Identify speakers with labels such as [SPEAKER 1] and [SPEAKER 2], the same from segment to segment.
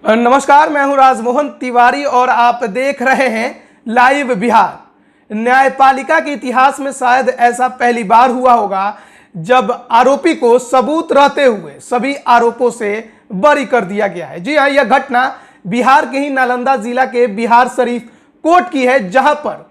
[SPEAKER 1] नमस्कार, मैं हूं राजमोहन तिवारी और आप देख रहे हैं लाइव बिहार। न्यायपालिका के इतिहास में शायद ऐसा पहली बार हुआ होगा जब आरोपी को सबूत रहते हुए सभी आरोपों से बरी कर दिया गया है। जी हां, यह घटना बिहार के ही नालंदा जिला के बिहार शरीफ कोर्ट की है, जहां पर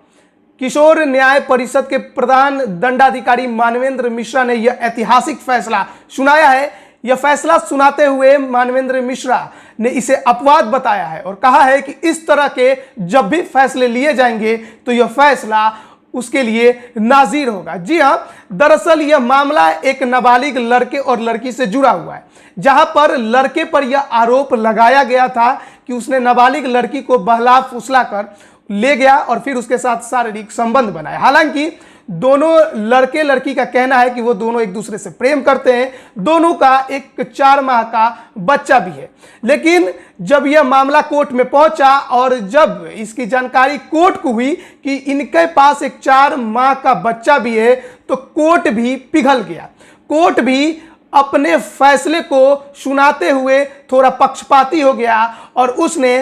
[SPEAKER 1] किशोर न्याय परिषद के प्रधान दंडाधिकारी मानवेंद्र मिश्रा ने यह ऐतिहासिक फैसला सुनाया है। यह फैसला सुनाते हुए मानवेंद्र मिश्रा ने इसे अपवाद बताया है और कहा है कि इस तरह के जब भी फैसले लिए जाएंगे तो यह फैसला उसके लिए नाजीर होगा। जी हां, दरअसल यह मामला एक नाबालिग लड़के और लड़की से जुड़ा हुआ है, जहां पर लड़के पर यह आरोप लगाया गया था कि उसने नाबालिग लड़की को बहला फुसला कर ले गया और फिर उसके साथ शारीरिक संबंध बनाया। हालांकि दोनों लड़के लड़की का कहना है कि वो दोनों एक दूसरे से प्रेम करते हैं, दोनों का एक 4 माह का बच्चा भी है। लेकिन जब यह मामला कोर्ट में पहुंचा और जब इसकी जानकारी कोर्ट को हुई कि इनके पास एक 4 माह का बच्चा भी है, तो कोर्ट भी पिघल गया। कोर्ट भी अपने फैसले को सुनाते हुए थोड़ा पक्षपाती हो गया और उसने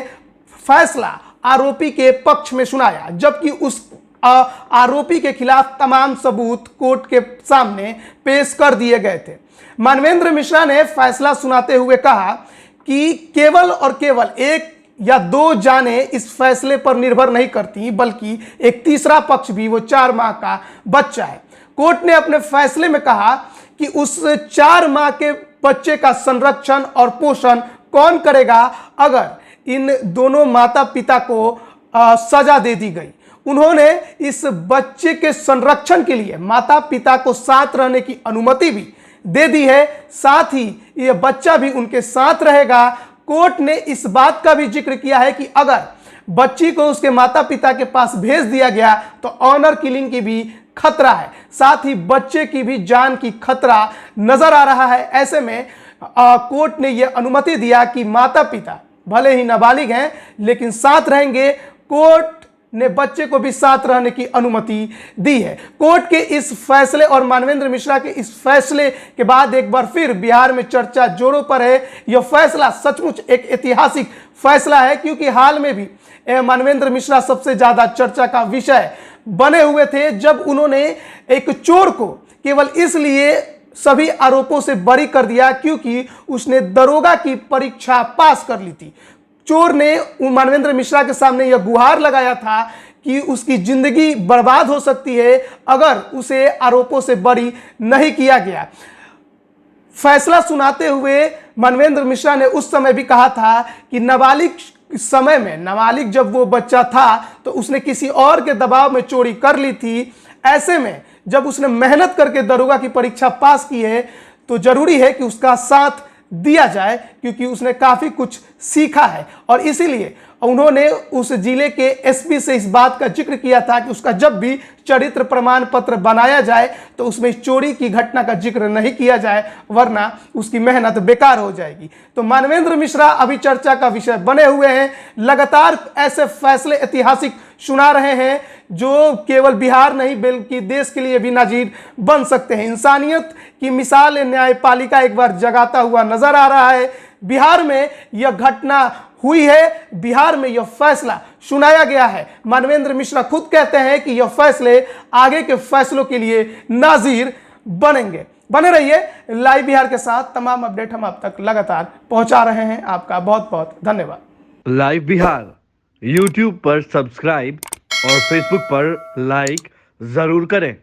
[SPEAKER 1] फैसला आरोपी के पक्ष में सुनाया, जबकि उस आरोपी के खिलाफ तमाम सबूत कोर्ट के सामने पेश कर दिए गए थे। मानवेंद्र मिश्रा ने फैसला सुनाते हुए कहा कि केवल और केवल एक या 2 जाने इस फैसले पर निर्भर नहीं करती, बल्कि एक तीसरा पक्ष भी, वो 4 माह का बच्चा है। कोर्ट ने अपने फैसले में कहा कि उस 4 माह के बच्चे का संरक्षण और पोषण कौन करेगा अगर इन दोनों माता पिता को सजा दे दी गई। उन्होंने इस बच्चे के संरक्षण के लिए माता पिता को साथ रहने की अनुमति भी दे दी है, साथ ही यह बच्चा भी उनके साथ रहेगा। कोर्ट ने इस बात का भी जिक्र किया है कि अगर बच्ची को उसके माता पिता के पास भेज दिया गया तो ऑनर किलिंग की भी खतरा है, साथ ही बच्चे की भी जान की खतरा नजर आ रहा है। ऐसे में कोर्ट ने यह अनुमति दिया कि माता पिता भले ही नाबालिग हैं लेकिन साथ रहेंगे। कोर्ट ने बच्चे को भी साथ रहने की अनुमति दी है। कोर्ट के इस फैसले और मानवेंद्र मिश्रा के इस फैसले के बाद एक बार फिर बिहार में चर्चा जोरों पर है। यह फैसला सचमुच एक ऐतिहासिक फैसला है, क्योंकि हाल में भी मानवेंद्र मिश्रा सबसे ज्यादा चर्चा का विषय बने हुए थे जब उन्होंने एक चोर को केवल इसलिए सभी आरोपों से बरी कर दिया क्योंकि उसने दरोगा की परीक्षा पास कर ली थी। चोर ने मानवेंद्र मिश्रा के सामने यह गुहार लगाया था कि उसकी जिंदगी बर्बाद हो सकती है अगर उसे आरोपों से बरी नहीं किया गया। फैसला सुनाते हुए मानवेंद्र मिश्रा ने उस समय भी कहा था कि नाबालिग समय में, नाबालिग जब वो बच्चा था तो उसने किसी और के दबाव में चोरी कर ली थी। ऐसे में जब उसने मेहनत करके दरोगा की परीक्षा पास की है तो जरूरी है कि उसका साथ दिया जाए, क्योंकि उसने काफी कुछ सीखा है। और इसीलिए उन्होंने उस जिले के एसपी से इस बात का जिक्र किया था कि उसका जब भी चरित्र प्रमाण पत्र बनाया जाए तो उसमें चोरी की घटना का जिक्र नहीं किया जाए, वरना उसकी मेहनत बेकार हो जाएगी। तो मानवेंद्र मिश्रा अभी चर्चा का विषय बने हुए हैं। लगातार ऐसे फैसले ऐतिहासिक सुना रहे हैं जो केवल बिहार नहीं बल्कि देश के लिए भी नाजीर बन सकते हैं। इंसानियत की मिसाल न्यायपालिका एक बार जगाता हुआ नजर आ रहा है। बिहार में यह घटना हुई है, बिहार में यह फैसला सुनाया गया है। मानवेंद्र मिश्रा खुद कहते हैं कि यह फैसले आगे के फैसलों के लिए नाजीर बनेंगे। बने रहिए लाइव बिहार के साथ, तमाम अपडेट हम आप तक लगातार पहुंचा रहे हैं। आपका बहुत बहुत धन्यवाद।
[SPEAKER 2] लाइव बिहार यूट्यूब पर सब्सक्राइब और फेसबुक पर लाइक जरूर करें।